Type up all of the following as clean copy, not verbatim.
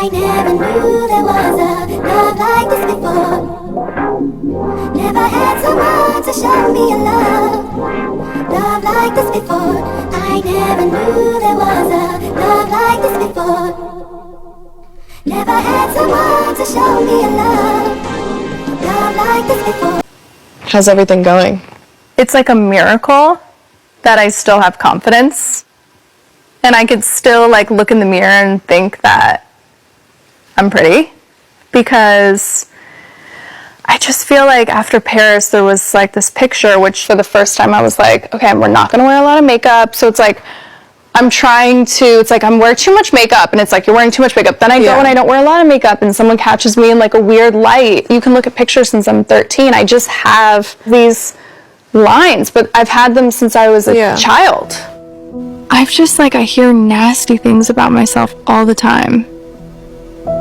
I never knew there was a love like this before. Never had someone to show me a love like this before. I never knew there was a love like this before. Never had someone to show me a love like this before. How's everything going? It's like a miracle that I still have confidence, and I could still like look in the mirror and think that I'm pretty, because I just feel like after Paris there was like this picture, which for the first time I was like, okay, we're not gonna wear a lot of makeup, so it's like I'm wearing too much makeup, and it's like, you're wearing too much makeup. Then I go and I don't wear a lot of makeup, and someone catches me in like a weird light. You can look at pictures since I'm 13. I just have these lines, but I've had them since I was a child. I've just like, I hear nasty things about myself all the time.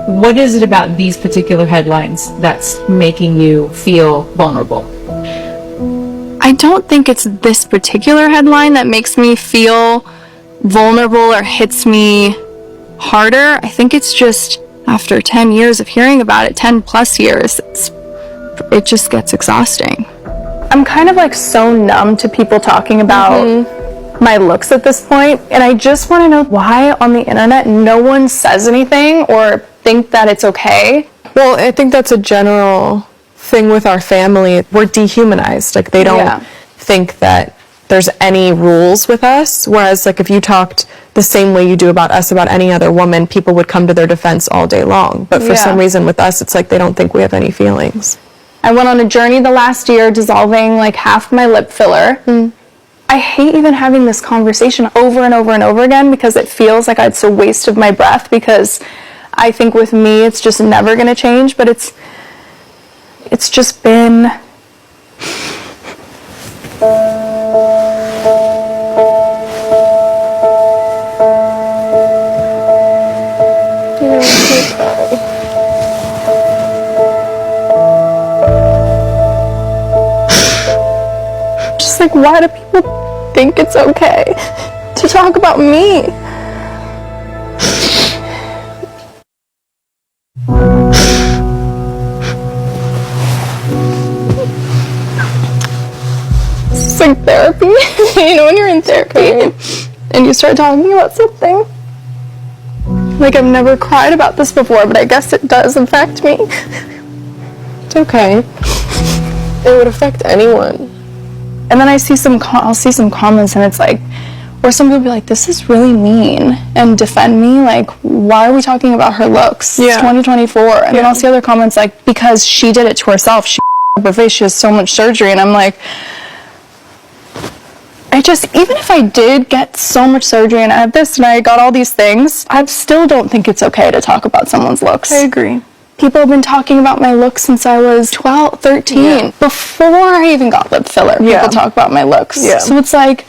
What is it about these particular headlines that's making you feel vulnerable? I don't think it's this particular headline that makes me feel vulnerable or hits me harder. I think it's just after 10 years of hearing about it, 10 plus years, it just gets exhausting. I'm kind of like so numb to people talking about my looks at this point, and I just want to know why on the internet no one says anything or think that it's okay. Well, I think that's a general thing with our family. We're dehumanized. Like, they don't think that there's any rules with us, whereas like if you talked the same way you do about us about any other woman, people would come to their defense all day long. But for some reason with us, it's like they don't think we have any feelings. I went on a journey the last year dissolving like half my lip filler. I hate even having this conversation over and over and over again, because it feels like it's a waste of my breath, because I think with me it's just never going to change, but it's just been just like, why do people think it's okay to talk about me? It's like therapy. You know, when you're in therapy and you start talking about something. Like, I've never cried about this before, but I guess it does affect me. It's okay. It would affect anyone. And then I'll see some comments, and it's like, where some people be like, this is really mean, and defend me. Like, why are we talking about her looks? It's 2024. And then I'll see other comments like, because she did it to herself. She up her face. She has so much surgery. And I'm like, even if I did get so much surgery and I have this and I got all these things, I still don't think it's okay to talk about someone's looks. I agree. People have been talking about my looks since I was 12, 13. Before I even got lip filler, people talk about my looks. So it's like,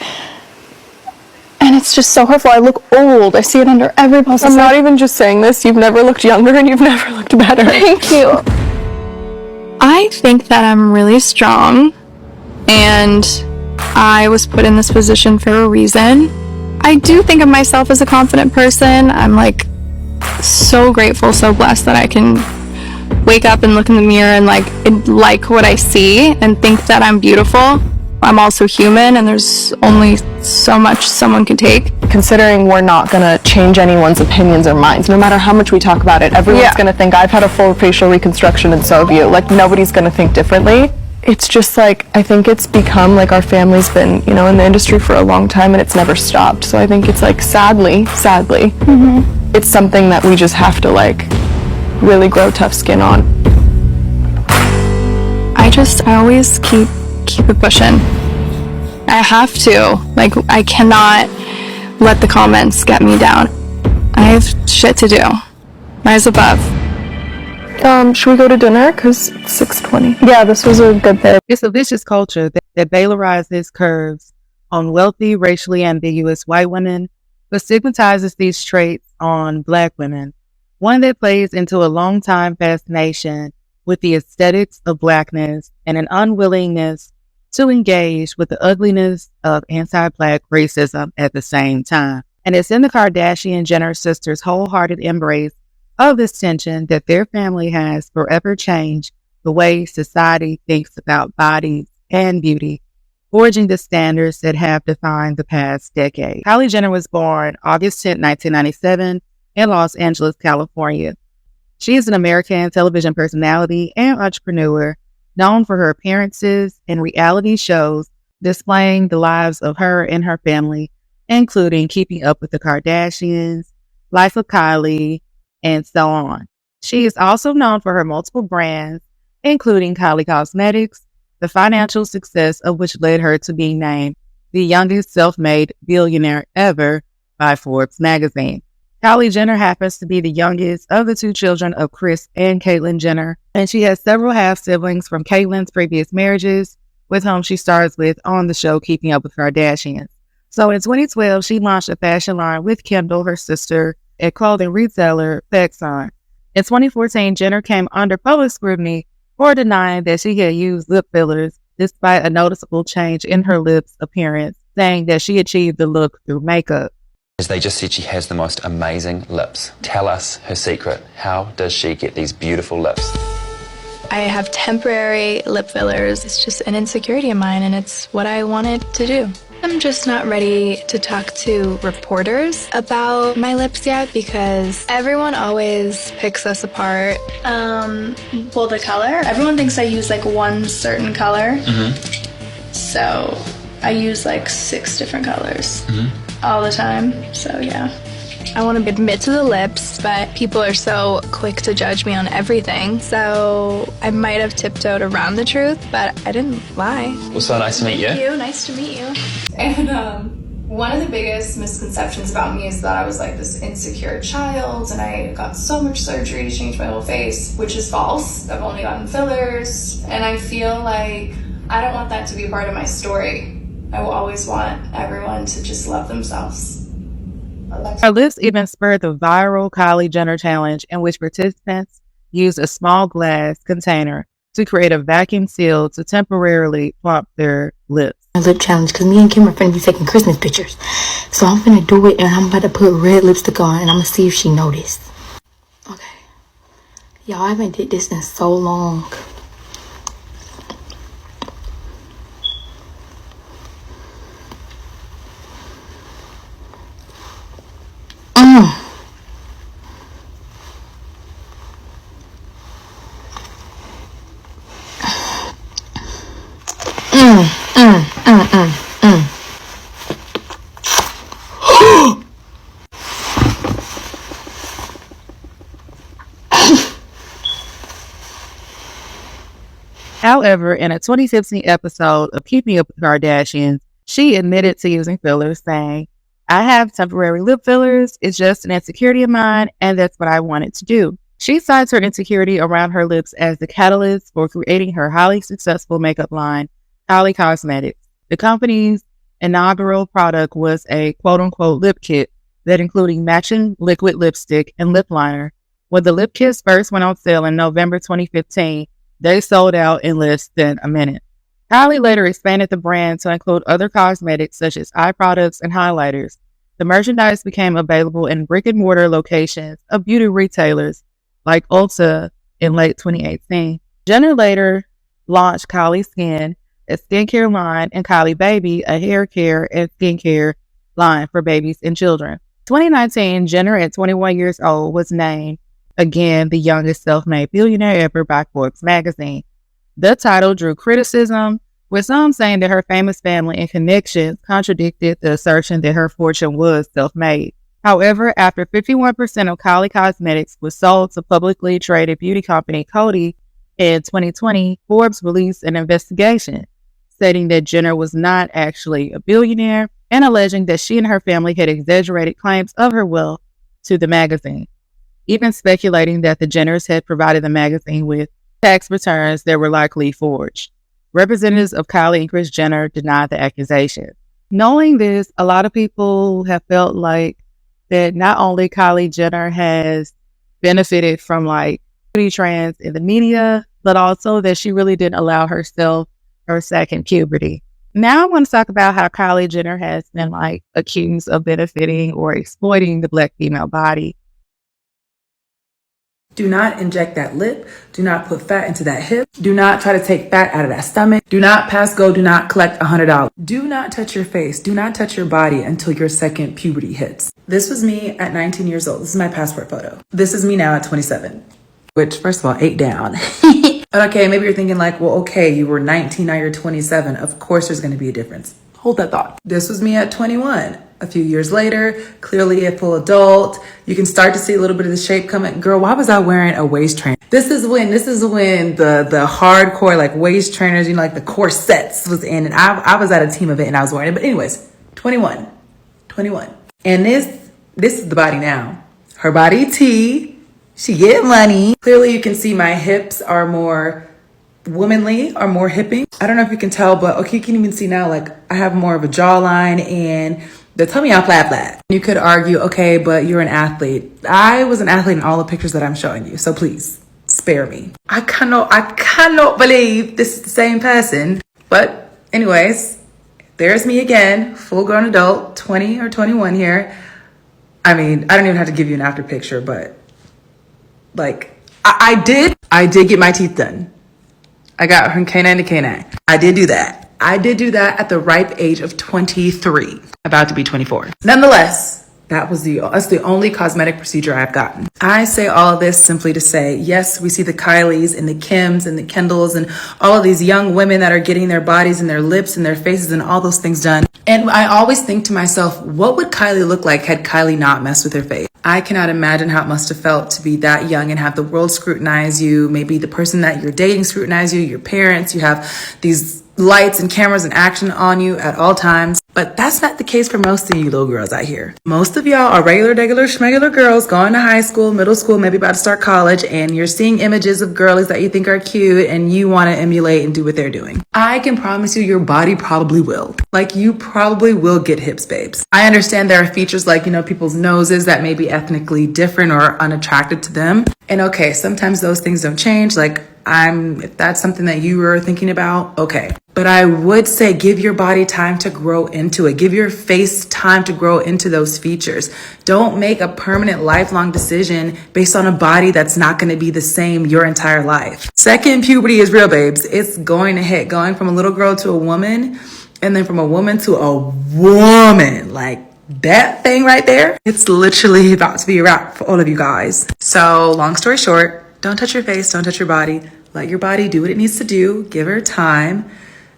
and it's just so hurtful. I look old. I see it under every post. I'm not even just saying this. You've never looked younger and you've never looked better. Thank you. I think that I'm really strong, and I was put in this position for a reason. I do think of myself as a confident person. I'm like so grateful, so blessed that I can wake up and look in the mirror and like what I see and think that I'm beautiful. I'm also human, and there's only so much someone can take. Considering we're not going to change anyone's opinions or minds, no matter how much we talk about it, everyone's going to think, I've had a full facial reconstruction and so have you. Like, nobody's going to think differently. It's just like, I think it's become like our family's been, you know, in the industry for a long time, and it's never stopped. So I think it's like, sadly, it's something that we just have to like really grow tough skin on. I always keep it pushing. I have to. Like, I cannot let the comments get me down. I have shit to do. Rise above. Should we go to dinner? Because it's 6:20. Yeah, this was a good therapy. It's a vicious culture that valorizes curves on wealthy, racially ambiguous white women, but stigmatizes these traits on Black women. One that plays into a long-time fascination with the aesthetics of Blackness and an unwillingness to engage with the ugliness of anti-Black racism at the same time. And it's in the Kardashian-Jenner sisters' wholehearted embrace of this tension that their family has forever changed the way society thinks about bodies and beauty, forging the standards that have defined the past decade. Kylie Jenner was born August 10, 1997 in Los Angeles, California. She is an American television personality and entrepreneur known for her appearances in reality shows displaying the lives of her and her family, including Keeping Up with the Kardashians, Life of Kylie, and so on. She is also known for her multiple brands, including KYLIE Cosmetics, the financial success of which led her to being named the youngest self-made billionaire ever by Forbes magazine. Kylie Jenner happens to be the youngest of the two children of Kris and Caitlyn Jenner, and she has several half-siblings from Caitlyn's previous marriages, with whom she stars with on the show Keeping Up with Kardashians. So in 2012, she launched a fashion line with Kendall, her sister, at clothing retailer PacSun. In 2014, Jenner came under public scrutiny for denying that she had used lip fillers despite a noticeable change in her lips' appearance, saying that she achieved the look through makeup. They just said she has the most amazing lips. Tell us her secret. How does she get these beautiful lips? I have temporary lip fillers. It's just an insecurity of mine, and it's what I wanted to do. I'm just not ready to talk to reporters about my lips yet because everyone always picks us apart. Well, the color. Everyone thinks I use like one certain color. So I use like 6 different colors all the time. So yeah. I want to admit to the lips, but people are so quick to judge me on everything. So I might have tiptoed around the truth, but I didn't lie. Well, so nice to meet you. Thank you. Nice to meet you. And one of the biggest misconceptions about me is that I was like this insecure child and I got so much surgery to change my whole face, which is false. I've only gotten fillers, and I feel like I don't want that to be part of my story. I will always want everyone to just love themselves. Her lips even spurred the viral Kylie Jenner challenge, in which participants used a small glass container to create a vacuum seal to temporarily plump their lips. A lip challenge because me and Kim are finna be taking Christmas pictures. So I'm finna do it and I'm about to put red lipstick on and I'm gonna see if she noticed. Okay. Y'all, I haven't did this in so long. However, in a 2015 episode of Keeping Up with the Kardashians, she admitted to using fillers, saying, "I have temporary lip fillers. It's just an insecurity of mine, and that's what I wanted to do." She cites her insecurity around her lips as the catalyst for creating her highly successful makeup line, KYLIE Cosmetics. The company's inaugural product was a quote-unquote lip kit that included matching liquid lipstick and lip liner. When the lip kits first went on sale in November 2015, they sold out in less than a minute. Kylie later expanded the brand to include other cosmetics such as eye products and highlighters. The merchandise became available in brick-and-mortar locations of beauty retailers like Ulta in late 2018. Jenner later launched Kylie Skin, a skincare line, and Kylie Baby, a hair care and skincare line for babies and children. 2019, Jenner, at 21 years old, was named again the youngest self-made billionaire ever by Forbes magazine. The title drew criticism, with some saying that her famous family and connections contradicted the assertion that her fortune was self-made. However, after 51% of KYLIE Cosmetics was sold to publicly traded beauty company Coty in 2020, Forbes released an investigation stating that Jenner was not actually a billionaire and alleging that she and her family had exaggerated claims of her wealth to the magazine, even speculating that the Jenners had provided the magazine with tax returns that were likely forged. Representatives of Kylie and Kris Jenner denied the accusation. Knowing this, a lot of people have felt like that not only Kylie Jenner has benefited from like beauty trends in the media, but also that she really didn't allow herself her second puberty. Now I want to talk about how Kylie Jenner has been like accused of benefiting or exploiting the Black female body. Do not inject that lip. Do not put fat into that hip. Do not try to take fat out of that stomach. Do not pass go. Do not collect $100. Do not touch your face. Do not touch your body until your second puberty hits. This was me at 19 years old. This is my passport photo. This is me now at 27. Which, first of all, 8 down. Okay, maybe you're thinking like, well, okay, you were 19, now you're 27. Of course there's going to be a difference. Hold that thought. This was me at 21. A few years later, clearly a full adult. You can start to see a little bit of the shape coming. Girl, why was I wearing a waist trainer? This is when the hardcore like waist trainers, you know, like the corsets was in, and I was at a team event and I was wearing it. But anyways, 21. And this is the body now. Her body T. She get money. Clearly you can see my hips are more womanly, are more hipping. I don't know if you can tell, but okay, you can even see now, like I have more of a jawline and the tummy out flat. You could argue, okay, but you're an athlete. I was an athlete in all the pictures that I'm showing you. So please spare me. I cannot believe this is the same person. But anyways, there's me again, full grown adult, 20 or 21 here. I mean, I don't even have to give you an after picture, but like I did get my teeth done. I got from canine to canine. I did do that at the ripe age of 23, about to be 24. Nonetheless, that's the only cosmetic procedure I've gotten. I say all of this simply to say, yes, we see the Kylies and the Kims and the Kendalls and all of these young women that are getting their bodies and their lips and their faces and all those things done. And I always think to myself, what would Kylie look like had Kylie not messed with her face? I cannot imagine how it must have felt to be that young and have the world scrutinize you. Maybe the person that you're dating scrutinize you, your parents, you have these lights and cameras and action on you at all times. But that's not the case for most of you little girls out here. Most of y'all are regular schmegular girls going to high school, middle school, maybe about to start college, and you're seeing images of girlies that you think are cute and you want to emulate and do what they're doing. I can promise you your body probably will. Like, you probably will get hips, babes. I understand there are features like, you know, people's noses that may be ethnically different or unattractive to them. And okay, sometimes those things don't change. Like, if that's something that you were thinking about, okay. But I would say give your body time to grow into it. Give your face time to grow into those features. Don't make a permanent lifelong decision based on a body that's not going to be the same your entire life. Second puberty is real, babes. It's going to hit, going from a little girl to a woman, and then from a woman to a woman. Like, that thing right there, it's literally about to be a wrap for all of you guys. So long story short, don't touch your face, don't touch your body. Let your body do what it needs to do. Give her time.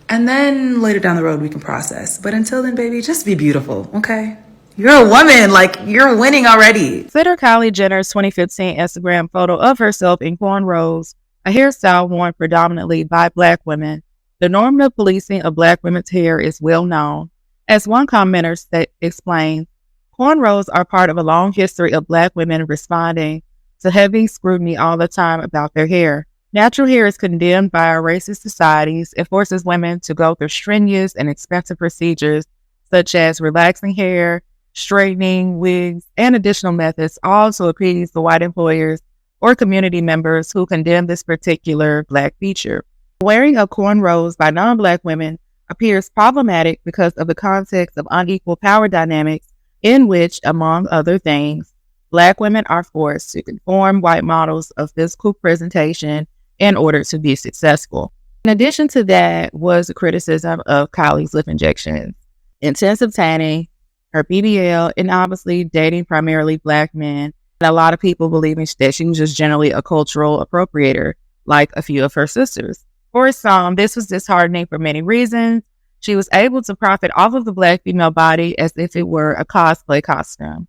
And then later down the road, we can process. But until then, baby, just be beautiful, okay? You're a woman. Like, you're winning already. Consider Kylie Jenner's 2015 Instagram photo of herself in cornrows, a hairstyle worn predominantly by Black women. The normative policing of Black women's hair is well known. As one commenter explained, cornrows are part of a long history of Black women responding to heavy scrutiny all the time about their hair. Natural hair is condemned by our racist societies. It forces women to go through strenuous and expensive procedures such as relaxing hair, straightening, wigs, and additional methods, all to appease the white employers or community members who condemn this particular Black feature. Wearing of cornrows by non-Black women appears problematic because of the context of unequal power dynamics in which, among other things, Black women are forced to conform white models of physical presentation in order to be successful. In addition to that was the criticism of Kylie's lip injections, intensive tanning, her BBL, and obviously dating primarily Black men. And a lot of people believing that she was just generally a cultural appropriator, like a few of her sisters. For some, this was disheartening for many reasons. She was able to profit off of the Black female body as if it were a cosplay costume.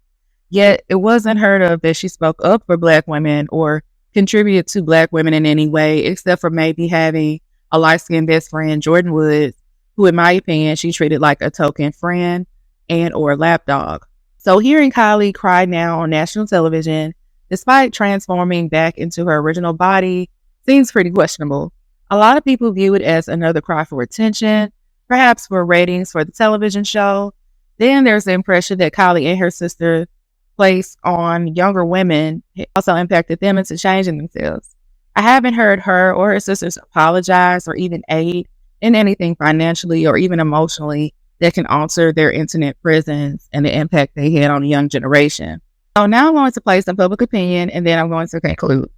Yet it wasn't heard of that she spoke up for Black women or contributed to Black women in any way, except for maybe having a light-skinned best friend, Jordan Woods, who in my opinion, she treated like a token friend and or lapdog. So hearing Kylie cry now on national television, despite transforming back into her original body, seems pretty questionable. A lot of people view it as another cry for attention, perhaps for ratings for the television show. Then there's the impression that Kylie and her sister place on younger women also impacted them into changing themselves. I haven't heard her or her sisters apologize or even aid in anything financially or even emotionally that can alter their internet presence and the impact they had on the young generation. So now I'm going to play some public opinion and then I'm going to conclude.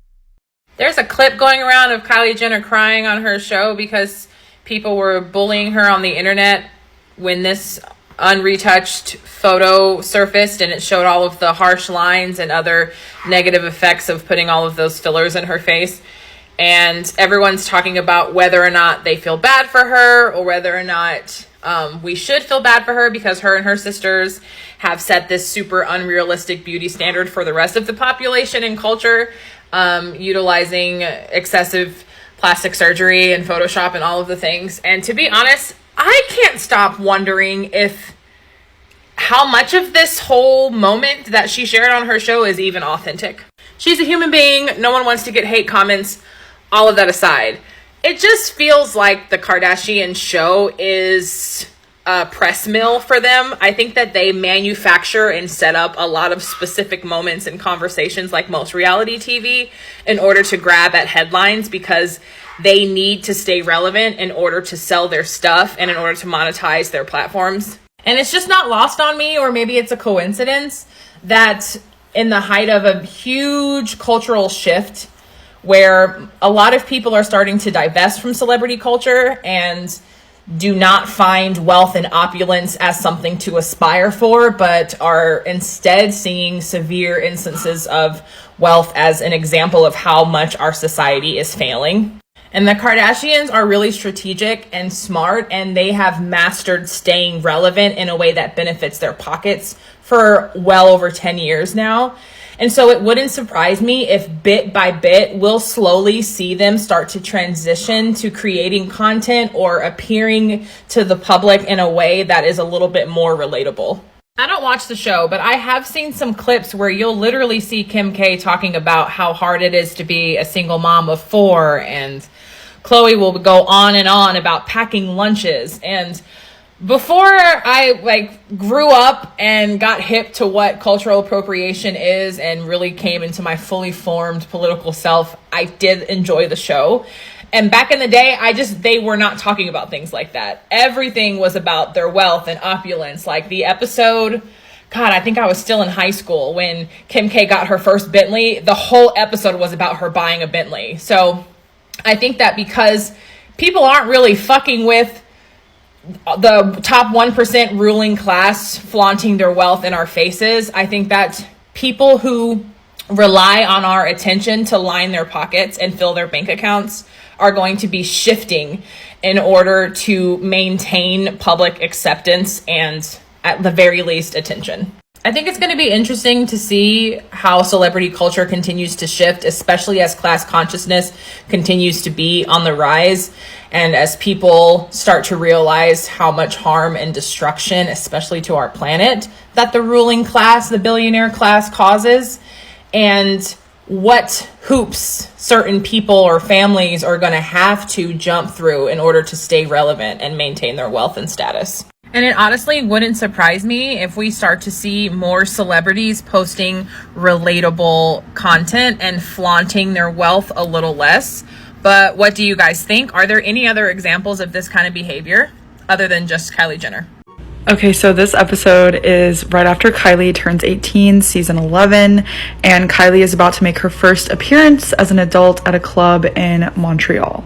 There's a clip going around of Kylie Jenner crying on her show because people were bullying her on the internet when this unretouched photo surfaced, and it showed all of the harsh lines and other negative effects of putting all of those fillers in her face. And everyone's talking about whether or not they feel bad for her, or whether or not we should feel bad for her, because her and her sisters have set this super unrealistic beauty standard for the rest of the population and culture, utilizing excessive plastic surgery and Photoshop and all of the things. And to be honest, I can't stop wondering if how much of this whole moment that she shared on her show is even authentic. She's a human being. No one wants to get hate comments. All of that aside, it just feels like the Kardashian show is a press mill for them. I think that they manufacture and set up a lot of specific moments and conversations, like most reality TV, in order to grab at headlines, because they need to stay relevant in order to sell their stuff and in order to monetize their platforms. And it's just not lost on me, or maybe it's a coincidence, that in the height of a huge cultural shift where a lot of people are starting to divest from celebrity culture and do not find wealth and opulence as something to aspire for, but are instead seeing severe instances of wealth as an example of how much our society is failing. And the Kardashians are really strategic and smart, and they have mastered staying relevant in a way that benefits their pockets for well over 10 years now. And so it wouldn't surprise me if bit by bit, we'll slowly see them start to transition to creating content or appearing to the public in a way that is a little bit more relatable. I don't watch the show, but I have seen some clips where you'll literally see Kim K talking about how hard it is to be a single mom of 4, and Khloe will go on and on about packing lunches. And before I grew up and got hip to what cultural appropriation is and really came into my fully formed political self, I did enjoy the show. And back in the day, they were not talking about things like that. Everything was about their wealth and opulence. Like the episode, God, I think I was still in high school when Kim K got her first Bentley. The whole episode was about her buying a Bentley. So I think that because people aren't really fucking with the top 1% ruling class flaunting their wealth in our faces, I think that people who rely on our attention to line their pockets and fill their bank accounts are going to be shifting in order to maintain public acceptance and, at the very least, attention. I think it's going to be interesting to see how celebrity culture continues to shift, especially as class consciousness continues to be on the rise, and as people start to realize how much harm and destruction, especially to our planet, that the ruling class, the billionaire class, causes, and what hoops certain people or families are going to have to jump through in order to stay relevant and maintain their wealth and status. And it honestly wouldn't surprise me if we start to see more celebrities posting relatable content and flaunting their wealth a little less. But what do you guys think? Are there any other examples of this kind of behavior other than just Kylie Jenner? Okay, so this episode is right after Kylie turns 18, season 11, and Kylie is about to make her first appearance as an adult at a club in Montreal.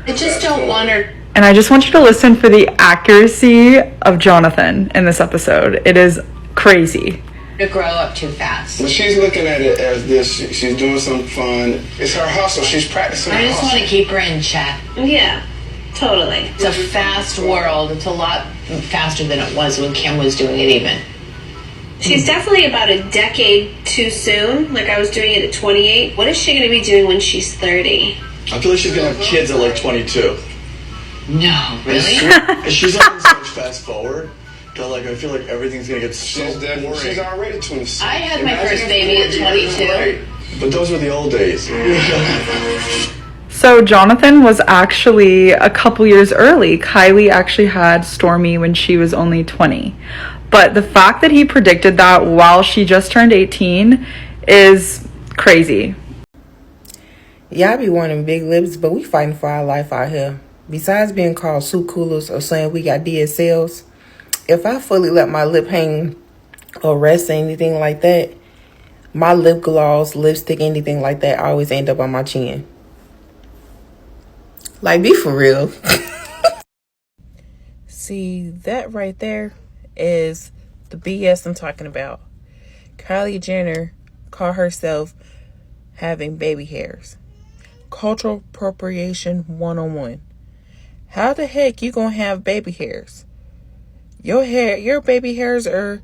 I just don't want her. And I just want you to listen for the accuracy of Jonathan in this episode. It is crazy. To grow up too fast. Well, she's looking at it as this. She's doing something fun. It's her hustle. She's practicing her I just hustle. want to keep her in check. Yeah, totally. It's a fast world. It's a lot faster than it was when Kim was doing it even. She's definitely about a decade too soon. Like, I was doing it at 28. What is she going to be doing when she's 30? I feel like she's going to have kids at like 22. No, really? She's on so much fast forward that like I feel like everything's gonna get so boring. She's already 26. I had my first baby at 22. Right. But those were the old days. So Jonathan was actually a couple years early. Kylie actually had Stormi when she was only 20. But the fact that he predicted that while she just turned 18 is crazy. Y'all be wanting big lips, but we fighting for our life out here. Besides being called soup coolers or saying we got DSLs, if I fully let my lip hang or rest or anything like that, My lip gloss, lipstick, anything like that always end up on my chin. Like, be for real. See, that right there is the BS I'm talking about. Kylie Jenner called herself having baby hairs. Cultural appropriation 101. How the heck you gonna have baby hairs? Your baby hairs are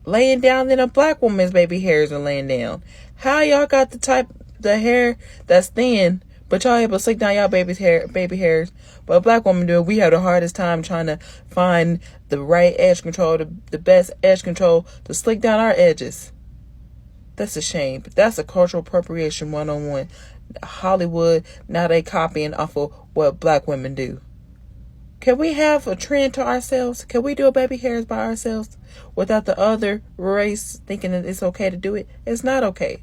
laying down than a black woman's baby hairs are laying down. How y'all got the hair that's thin, but y'all able to slick down y'all baby hairs? But a black woman do it. We have the hardest time trying to find the right edge control, the best edge control to slick down our edges. That's a shame. But that's a cultural appropriation 101. Hollywood, now they copying off of what black women do. Can we have a trend to ourselves? Can we do a baby hairs by ourselves without the other race thinking that it's okay to do it? It's not okay.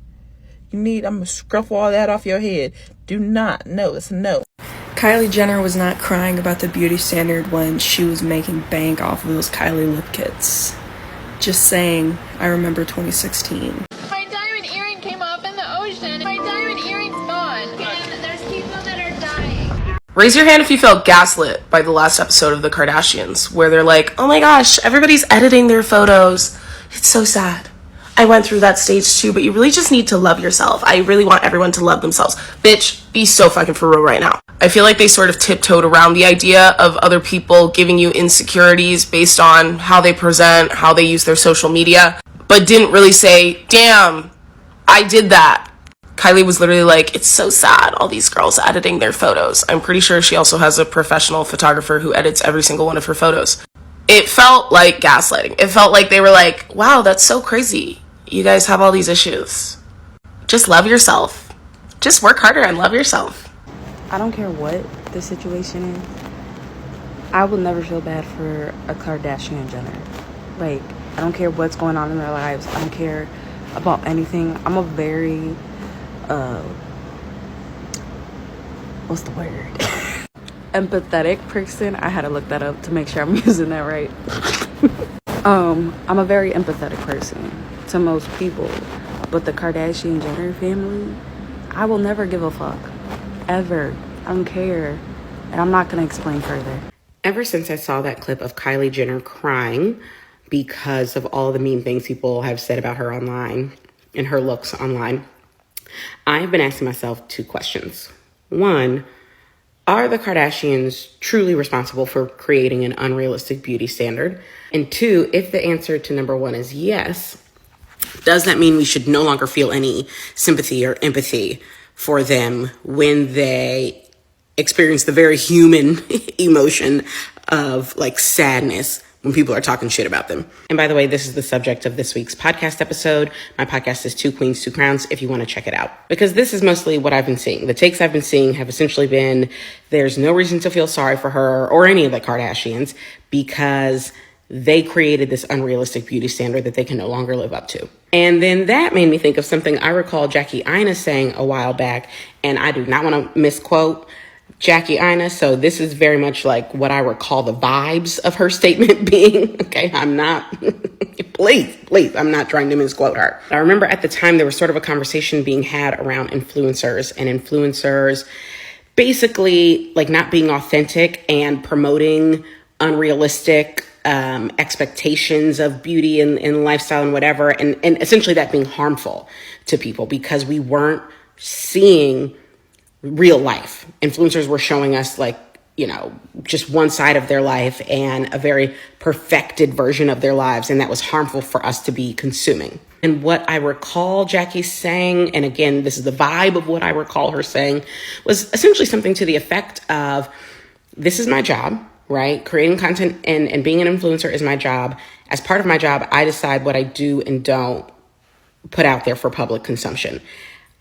I'm going to scruff all that off your head. Do not. No, it's a no. Kylie Jenner was not crying about the beauty standard when she was making bank off of those Kylie lip kits. Just saying, I remember 2016. My diamond earring came off in the ocean. My diamond earring's gone. And there's people that are dying. Raise your hand if you felt gaslit by the last episode of The Kardashians, where they're like, oh my gosh, everybody's editing their photos. It's so sad. I went through that stage too, but you really just need to love yourself. I really want everyone to love themselves. Bitch, be so fucking for real right now. I feel like they sort of tiptoed around the idea of other people giving you insecurities based on how they present, how they use their social media, but didn't really say, damn, I did that. Kylie was literally like, it's so sad, all these girls editing their photos. I'm pretty sure she also has a professional photographer who edits every single one of her photos. It felt like gaslighting. It felt like they were like, wow, that's so crazy. You guys have all these issues. Just love yourself. Just work harder and love yourself. I don't care what the situation is. I will never feel bad for a Kardashian Jenner. Like, I don't care what's going on in their lives. I don't care about anything. I'm a very, what's the word? Empathetic person. I had to look that up to make sure I'm using that right. I'm a very empathetic person to most people, but the Kardashian Jenner family, I will never give a fuck. Ever. I don't care. And I'm not going to explain further. Ever since I saw that clip of Kylie Jenner crying because of all the mean things people have said about her online and her looks online, I've been asking myself two questions. One, are the Kardashians truly responsible for creating an unrealistic beauty standard? And two, if the answer to number one is yes, does that mean we should no longer feel any sympathy or empathy for them when they experience the very human emotion of like sadness when people are talking shit about them? And by the way, this is the subject of this week's podcast episode. My podcast is Two Queens, Two Crowns, if you want to check it out. Because this is mostly what I've been seeing. The takes I've been seeing have essentially been, there's no reason to feel sorry for her or any of the Kardashians because they created this unrealistic beauty standard that they can no longer live up to. And then that made me think of something I recall Jackie Aina saying a while back, and I do not want to misquote Jackie Aina, so this is very much like what I recall the vibes of her statement being. Okay, I'm not, please, I'm not trying to misquote her. I remember at the time there was sort of a conversation being had around influencers and influencers basically like not being authentic and promoting unrealistic expectations of beauty and lifestyle and whatever, and essentially that being harmful to people because we weren't seeing real life. Influencers were showing us like, you know, just one side of their life and a very perfected version of their lives, and that was harmful for us to be consuming. And what I recall Jackie saying, and again, this is the vibe of what I recall her saying, was essentially something to the effect of, this is my job, right? Creating content and being an influencer is my job. As part of my job, I decide what I do and don't put out there for public consumption.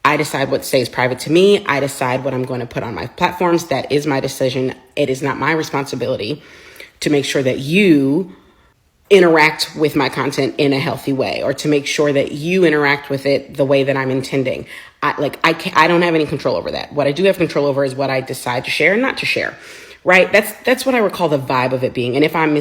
I decide what stays private to me. I decide what I'm going to put on my platforms. That is my decision. It is not my responsibility to make sure that you interact with my content in a healthy way, or to make sure that you interact with it the way that I'm intending. I don't have any control over that. What I do have control over is what I decide to share and not to share. Right? That's what I recall the vibe of it being. And if I'm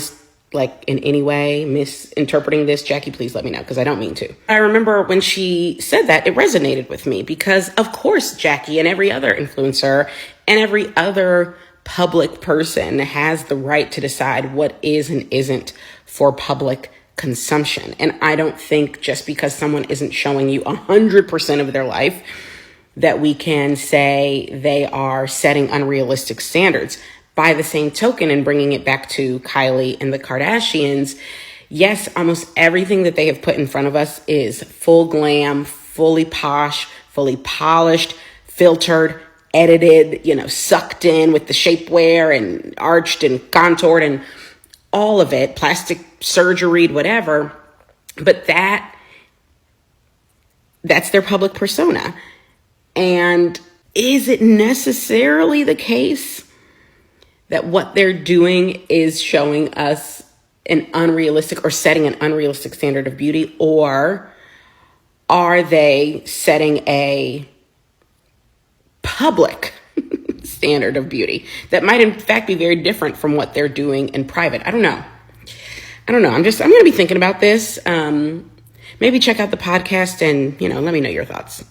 like in any way misinterpreting this, Jackie, please let me know, because I don't mean to. I remember when she said that, it resonated with me because, of course, Jackie and every other influencer and every other public person has the right to decide what is and isn't for public consumption. And I don't think just because someone isn't showing you 100% of their life that we can say they are setting unrealistic standards. By the same token, and bringing it back to Kylie and the Kardashians, yes, almost everything that they have put in front of us is full glam, fully posh, fully polished, filtered, edited, sucked in with the shapewear and arched and contoured and all of it, plastic surgery, whatever. But that's their public persona. And is it necessarily the case that what they're doing is showing us an unrealistic or setting an unrealistic standard of beauty? Or are they setting a public standard of beauty that might in fact be very different from what they're doing in private? I don't know. I'm going to be thinking about this. Maybe check out the podcast and, let me know your thoughts.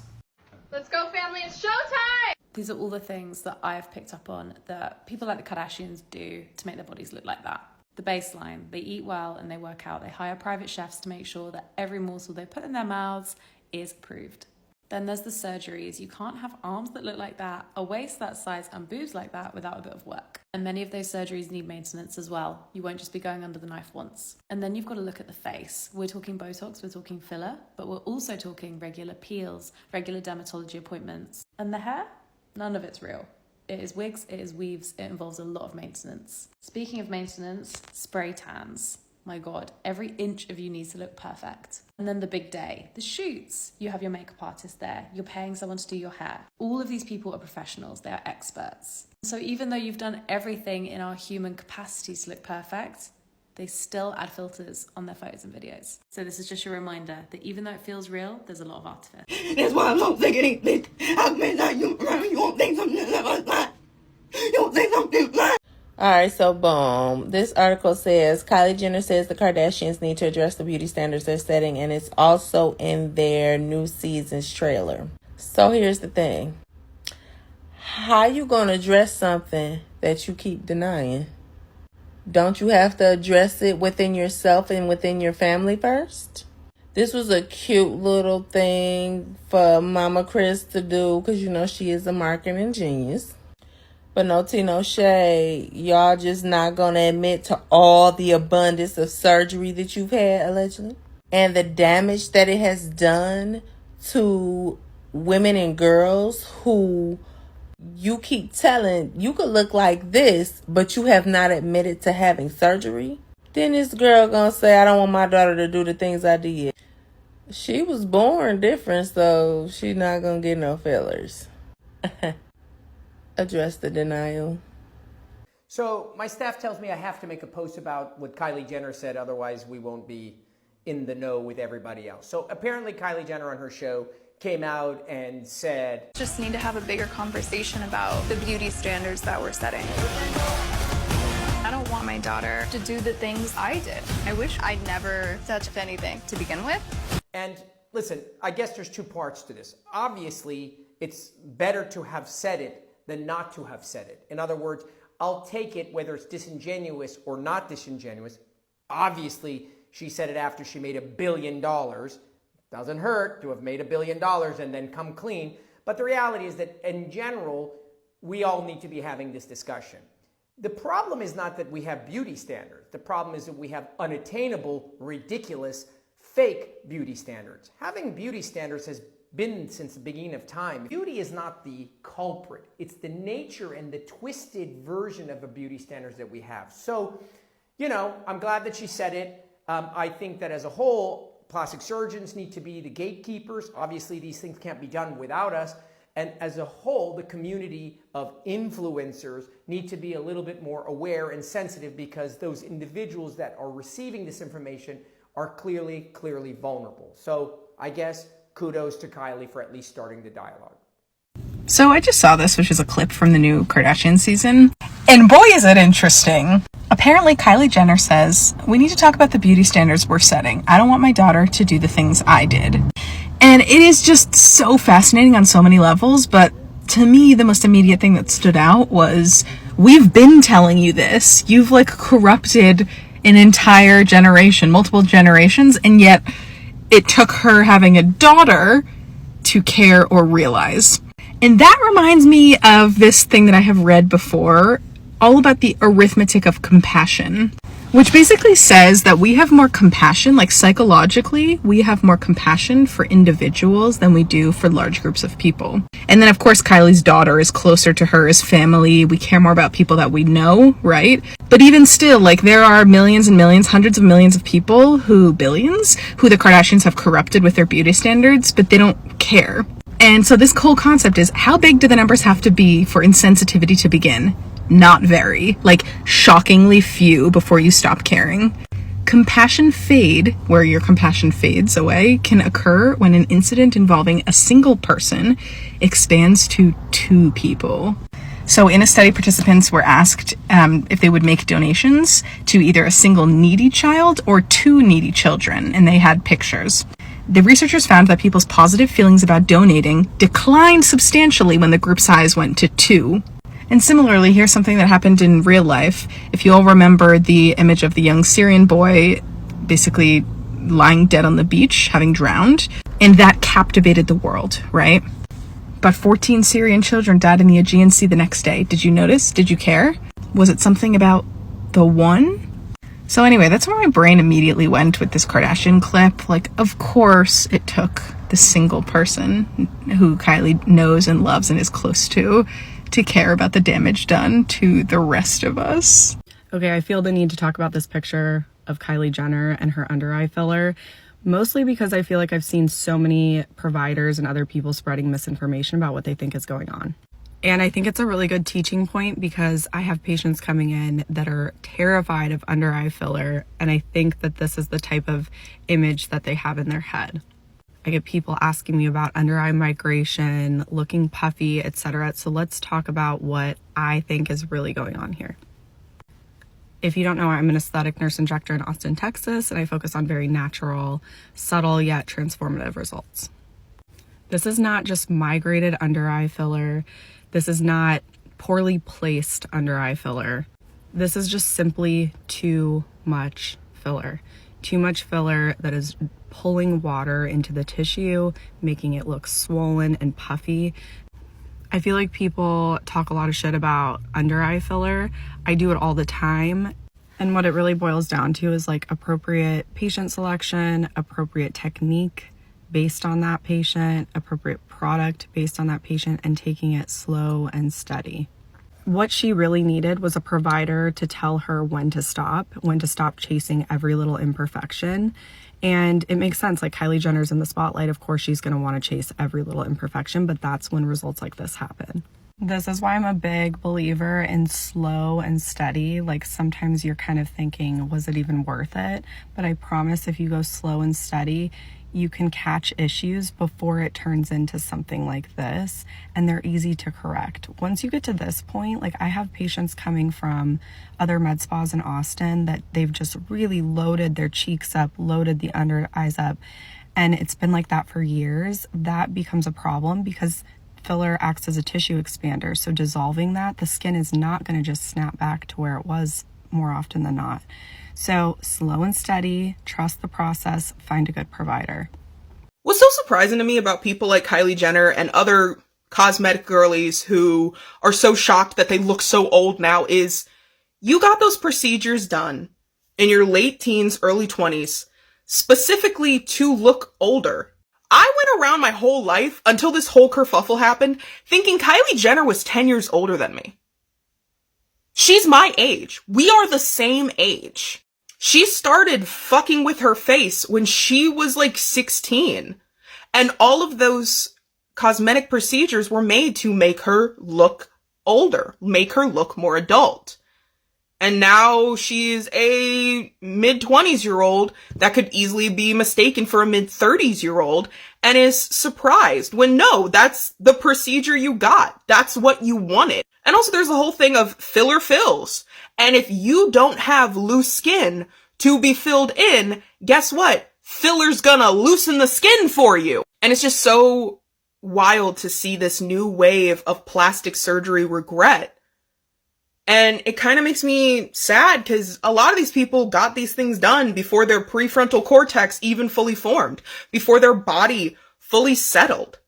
Let's go, family. It's showtime! These are all the things that I've picked up on that people like the Kardashians do to make their bodies look like that. The baseline, they eat well and they work out. They hire private chefs to make sure that every morsel they put in their mouths is approved. Then there's the surgeries. You can't have arms that look like that, a waist that size, and boobs like that without a bit of work. And many of those surgeries need maintenance as well. You won't just be going under the knife once. And then you've got to look at the face. We're talking Botox, we're talking filler, but we're also talking regular peels, regular dermatology appointments. And the hair? None of it's real. It is wigs, it is weaves, it involves a lot of maintenance. Speaking of maintenance, spray tans. My God, every inch of you needs to look perfect. And then the big day, the shoots. You have your makeup artist there. You're paying someone to do your hair. All of these people are professionals. They are experts. So even though you've done everything in our human capacity to look perfect, they still add filters on their photos and videos. So this is just your reminder that even though it feels real, there's a lot of artifice. That's why I'm so sick of these bitches. How many times you won't think something is lying? You won't think something is lying. All right, so boom. This article says Kylie Jenner says the Kardashians need to address the beauty standards they're setting, and it's also in their new season's trailer. So here's the thing. How you gonna address something that you keep denying? Don't you have to address it within yourself and within your family first? This was a cute little thing for Mama Chris to do because, she is a marketing genius. But no tea, no shade. Y'all just not going to admit to all the abundance of surgery that you've had, allegedly. And the damage that it has done to women and girls who you keep telling you could look like this, but you have not admitted to having surgery. Then this girl going to say, I don't want my daughter to do the things I did. She was born different, so she not going to get no fillers. Address the denial. So my staff tells me I have to make a post about what Kylie Jenner said, otherwise we won't be in the know with everybody else. So apparently Kylie Jenner on her show came out and said, just need to have a bigger conversation about the beauty standards that we're setting. I don't want my daughter to do the things I did. I wish I'd never touched anything to begin with. And listen, I guess there's two parts to this. Obviously, it's better to have said it than not to have said it. In other words, I'll take it whether it's disingenuous or not disingenuous. Obviously, she said it after she made $1 billion. Doesn't hurt to have made $1 billion and then come clean. But the reality is that in general, we all need to be having this discussion. The problem is not that we have beauty standards. The problem is that we have unattainable, ridiculous, fake beauty standards. Having beauty standards has been since the beginning of time. Beauty is not the culprit. It's the nature and the twisted version of the beauty standards that we have. So, I'm glad that she said it. I think that as a whole, plastic surgeons need to be the gatekeepers. Obviously, these things can't be done without us. And as a whole, the community of influencers need to be a little bit more aware and sensitive because those individuals that are receiving this information are clearly vulnerable. So I guess kudos to Kylie for at least starting the dialogue. So I just saw this, which is a clip from the new Kardashian season. And boy, is it interesting. Apparently, Kylie Jenner says, we need to talk about the beauty standards we're setting. I don't want my daughter to do the things I did. And it is just so fascinating on so many levels, but to me, the most immediate thing that stood out was, we've been telling you this. You've like corrupted an entire generation, multiple generations, and yet it took her having a daughter to care or realize. And that reminds me of this thing that I have read before, all about the arithmetic of compassion, which basically says that we have more compassion, like psychologically, we have more compassion for individuals than we do for large groups of people. And then of course, Kylie's daughter is closer to her as family. We care more about people that we know, right? But even still, like there are millions and millions, hundreds of millions of people billions, who the Kardashians have corrupted with their beauty standards, but they don't care. And so this whole concept is, how big do the numbers have to be for insensitivity to begin? Not very, like shockingly few before you stop caring. Compassion fade, where your compassion fades away, can occur when an incident involving a single person expands to two people. So in a study, participants were asked if they would make donations to either a single needy child or two needy children, and they had pictures. The researchers found that people's positive feelings about donating declined substantially when the group size went to 2. And similarly, here's something that happened in real life. If you all remember the image of the young Syrian boy basically lying dead on the beach, having drowned, and that captivated the world, right? But 14 Syrian children died in the Aegean Sea the next day. Did you notice? Did you care? Was it something about the one? So anyway, that's where my brain immediately went with this Kardashian clip. Like, of course it took the single person who Kylie knows and loves and is close to care about the damage done to the rest of us. Okay, I feel the need to talk about this picture of Kylie Jenner and her under eye filler, mostly because I feel like I've seen so many providers and other people spreading misinformation about what they think is going on. And I think it's a really good teaching point because I have patients coming in that are terrified of under eye filler, and I think that this is the type of image that they have in their head. I get people asking me about under eye migration, looking puffy, etc. So let's talk about what I think is really going on here. If you don't know, I'm an aesthetic nurse injector in Austin, Texas, and I focus on very natural, subtle, yet transformative results. This is not just migrated under eye filler. This is not poorly placed under eye filler. This is just simply too much filler. Too much filler that is pulling water into the tissue, making it look swollen and puffy. I feel like people talk a lot of shit about under eye filler. I do it all the time. And what it really boils down to is like appropriate patient selection, appropriate technique based on that patient, appropriate product based on that patient, and taking it slow and steady. What she really needed was a provider to tell her when to stop chasing every little imperfection. And it makes sense, like Kylie Jenner's in the spotlight, of course she's going to want to chase every little imperfection, but that's when results like this happen. This is why I'm a big believer in slow and steady. Like sometimes you're kind of thinking, was it even worth it? But I promise if you go slow and steady, you can catch issues before it turns into something like this, and they're easy to correct. Once you get to this point, like I have patients coming from other med spas in Austin that they've just really loaded their cheeks up, loaded the under eyes up, and it's been like that for years. That becomes a problem because filler acts as a tissue expander. So dissolving that, the skin is not going to just snap back to where it was more often than not. So slow and steady, trust the process, find a good provider. What's so surprising to me about people like Kylie Jenner and other cosmetic girlies who are so shocked that they look so old now is you got those procedures done in your late teens, early 20s, specifically to look older. I went around my whole life until this whole kerfuffle happened thinking Kylie Jenner was 10 years older than me. She's my age. We are the same age. She started fucking with her face when she was like 16. And all of those cosmetic procedures were made to make her look older, make her look more adult. And now she's a mid-20s-year-old that could easily be mistaken for a mid-30s-year-old and is surprised when no, that's the procedure you got. That's what you wanted. And also there's the whole thing of filler fills. And if you don't have loose skin to be filled in, guess what? Filler's gonna loosen the skin for you. And it's just so wild to see this new wave of plastic surgery regret. And it kind of makes me sad because a lot of these people got these things done before their prefrontal cortex even fully formed, before their body fully settled.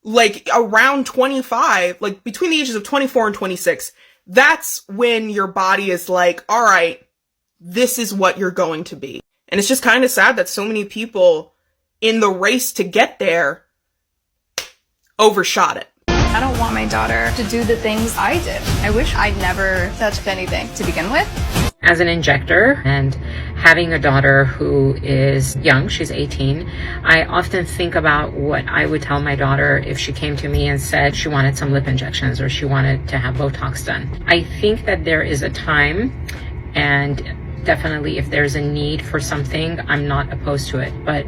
Like around 25, like between the ages of 24 and 26, that's when your body is like, all right, this is what you're going to be. And it's just kind of sad that so many people in the race to get there overshot it. I don't want my daughter to do the things I did. I wish I'd never touched anything to begin with. As an injector and having a daughter who is young, she's 18, I often think about what I would tell my daughter if she came to me and said she wanted some lip injections or she wanted to have Botox done. I think that there is a time, and definitely if there's a need for something, I'm not opposed to it. But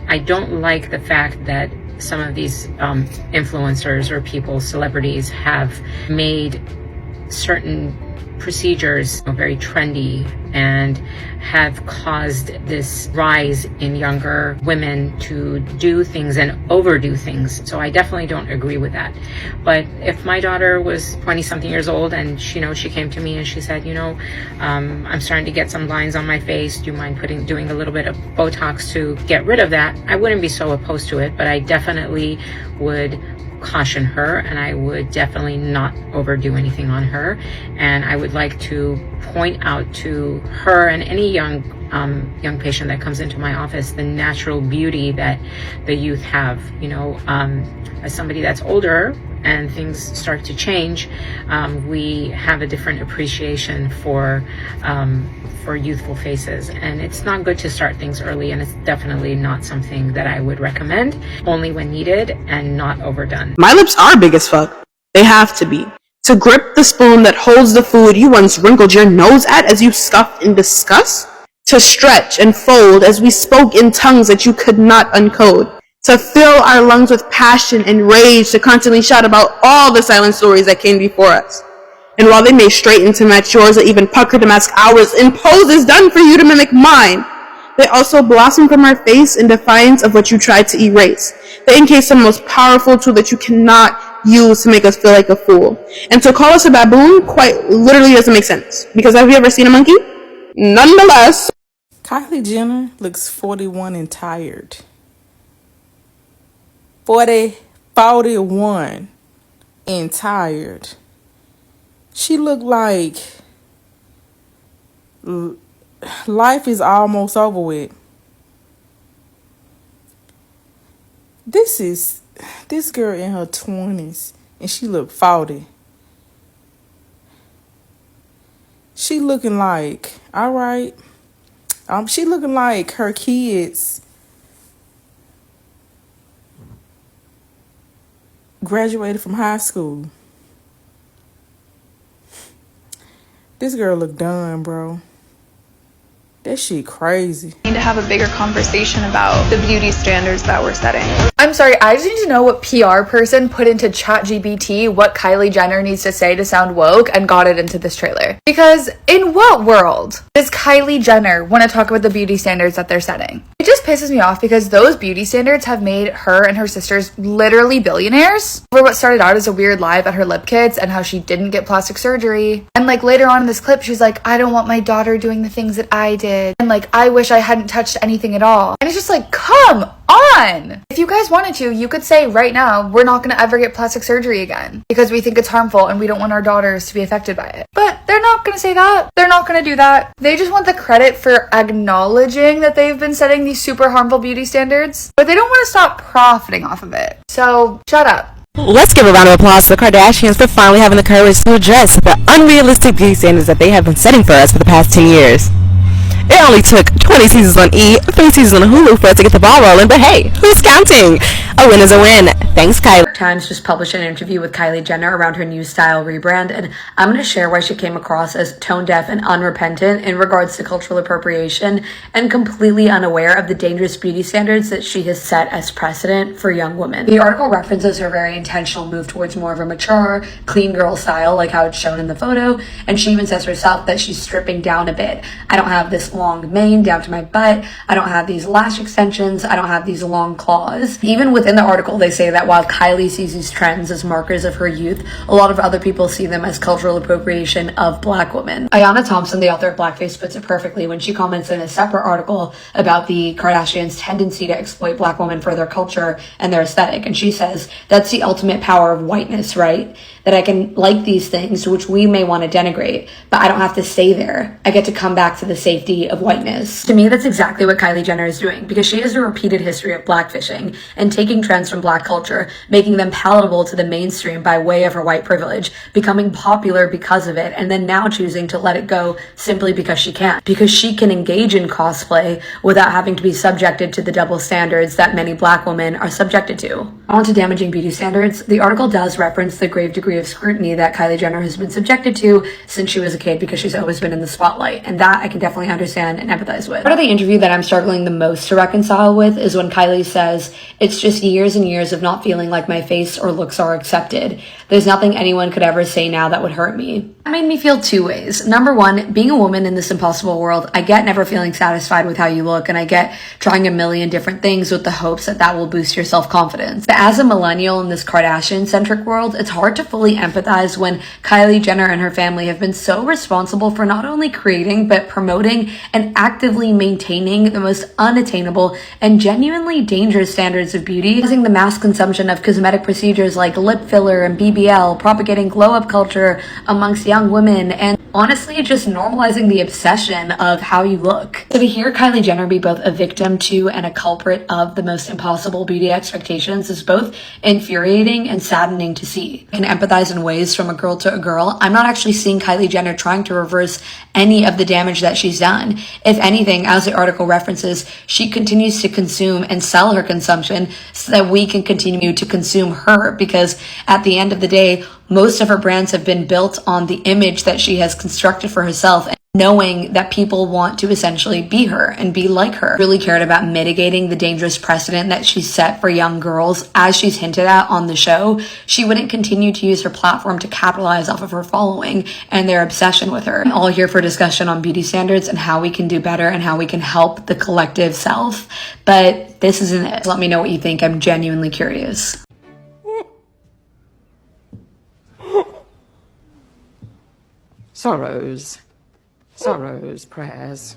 I don't like the fact that some of these influencers or people, celebrities, have made certain procedures very trendy and have caused this rise in younger women to do things and overdo things. So I definitely don't agree with that. But if my daughter was 20-something years old and she came to me and she said, I'm starting to get some lines on my face, do you mind doing a little bit of Botox to get rid of that? I wouldn't be so opposed to it, but I definitely would caution her, and I would definitely not overdo anything on her. And I would like to point out to her and any young patient that comes into my office the natural beauty that the youth have. As somebody that's older and things start to change, we have a different appreciation for youthful faces, and it's not good to start things early, and it's definitely not something that I would recommend, only when needed and not overdone. My lips are big as fuck. They have to be. To grip the spoon that holds the food you once wrinkled your nose at as you scoffed in disgust. To stretch and fold as we spoke in tongues that you could not uncode. To fill our lungs with passion and rage, to constantly shout about all the silent stories that came before us. And while they may straighten to match yours or even pucker to mask ours, and poses done for you to mimic mine, they also blossom from our face in defiance of what you tried to erase. They encase the most powerful tool that you cannot use to make us feel like a fool. And to call us a baboon quite literally doesn't make sense. Because have you ever seen a monkey? Nonetheless. Kylie Jenner looks 41 and tired. 41 and tired. She looked like life is almost over with. This girl in her 20s and she looked 40. She looking like, all right. She looking like her kids graduated from high school. This girl look done, bro. That shit crazy. We need to have a bigger conversation about the beauty standards that we're setting. I'm sorry, I just need to know what PR person put into ChatGPT what Kylie Jenner needs to say to sound woke and got it into this trailer. Because in what world does Kylie Jenner want to talk about the beauty standards that they're setting? It just pisses me off because those beauty standards have made her and her sisters literally billionaires over what started out as a weird lie about her lip kits and how she didn't get plastic surgery. And like later on in this clip, she's like, I don't want my daughter doing the things that I did. And like, I wish I hadn't touched anything at all. And it's just like, come on! If you guys wanted to, you could say right now, we're not going to ever get plastic surgery again because we think it's harmful and we don't want our daughters to be affected by it. But they're not going to say that. They're not going to do that. They just want the credit for acknowledging that they've been setting these super harmful beauty standards, but they don't want to stop profiting off of it. So shut up. Let's give a round of applause to the Kardashians for finally having the courage to address the unrealistic beauty standards that they have been setting for us for the past 10 years. It only took 20 seasons on E, 3 seasons on Hulu for it to get the ball rolling, but hey, who's counting? A win is a win. Thanks, Kylie. Times just published an interview with Kylie Jenner around her new style rebrand, and I'm going to share why she came across as tone deaf and unrepentant in regards to cultural appropriation and completely unaware of the dangerous beauty standards that she has set as precedent for young women. The article references her very intentional move towards more of a mature, clean girl style, like how it's shown in the photo, and she even says herself that she's stripping down a bit. I don't have this long mane down to my butt. I don't have these lash extensions. I don't have these long claws. Even within the article, they say that while Kylie sees these trends as markers of her youth, a lot of other people see them as cultural appropriation of Black women. Ayanna Thompson, the author of Blackface, puts it perfectly when she comments in a separate article about the Kardashians' tendency to exploit Black women for their culture and their aesthetic. And she says, that's the ultimate power of whiteness, right? That I can like these things, which we may want to denigrate, but I don't have to stay there. I get to come back to the safety of whiteness. To me, that's exactly what Kylie Jenner is doing, because she has a repeated history of blackfishing and taking trends from Black culture, making them palatable to the mainstream by way of her white privilege, becoming popular because of it, and then now choosing to let it go simply because she can. Because she can engage in cosplay without having to be subjected to the double standards that many Black women are subjected to. On to damaging beauty standards, the article does reference the grave degree of scrutiny that Kylie Jenner has been subjected to since she was a kid, because she's always been in the spotlight, and that I can definitely understand and empathize with. Part of the interview that I'm struggling the most to reconcile with is when Kylie says, it's just years and years of not feeling like my face or looks are accepted. There's nothing anyone could ever say now that would hurt me. That made me feel two ways. Number one, being a woman in this impossible world, I get never feeling satisfied with how you look, and I get trying a million different things with the hopes that that will boost your self-confidence. But as a millennial in this Kardashian-centric world, it's hard to fully empathize when Kylie Jenner and her family have been so responsible for not only creating, but promoting and actively maintaining the most unattainable and genuinely dangerous standards of beauty, causing the mass consumption of cosmetic procedures like lip filler and BBL, propagating glow-up culture amongst young women, and honestly just normalizing the obsession of how you look. So to hear Kylie Jenner be both a victim to and a culprit of the most impossible beauty expectations is both infuriating and saddening to see. I can empathize in ways from a girl to a girl. I'm not actually seeing Kylie Jenner trying to reverse any of the damage that she's done. If anything, as the article references, she continues to consume and sell her consumption so that we can continue to consume her, because at the end of the day, most of her brands have been built on the image that she has constructed for herself, and knowing that people want to essentially be her and be like her. Really cared about mitigating the dangerous precedent that she set for young girls, as she's hinted at on the show. She wouldn't continue to use her platform to capitalize off of her following and their obsession with her. I'm all here for discussion on beauty standards and how we can do better and how we can help the collective self, but this isn't it. Let me know what you think. I'm genuinely curious. Sorrows, prayers.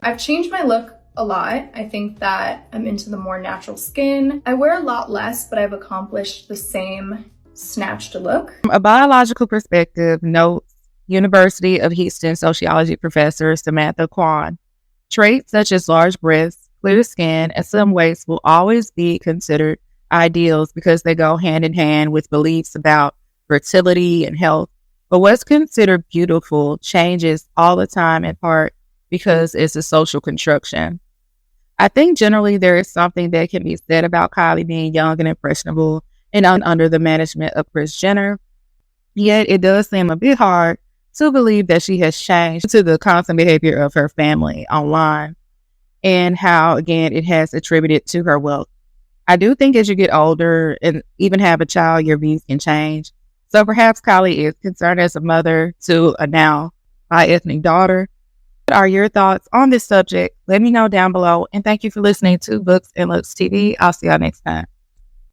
I've changed my look a lot. I think that I'm into the more natural skin. I wear a lot less, but I've accomplished the same snatched look. From a biological perspective, notes University of Houston sociology professor Samantha Kwan, traits such as large breasts, clear skin, and slim waist will always be considered ideals because they go hand in hand with beliefs about fertility and health. But what's considered beautiful changes all the time, in part because it's a social construction. I think generally there is something that can be said about Kylie being young and impressionable and under the management of Kris Jenner. Yet it does seem a bit hard to believe that she has changed to the constant behavior of her family online and how, again, it has attributed to her wealth. I do think as you get older and even have a child, your views can change. So perhaps Kylie is concerned as a mother to a now bi-ethnic daughter. What are your thoughts on this subject? Let me know down below. And thank you for listening to Books and Looks TV. I'll see y'all next time.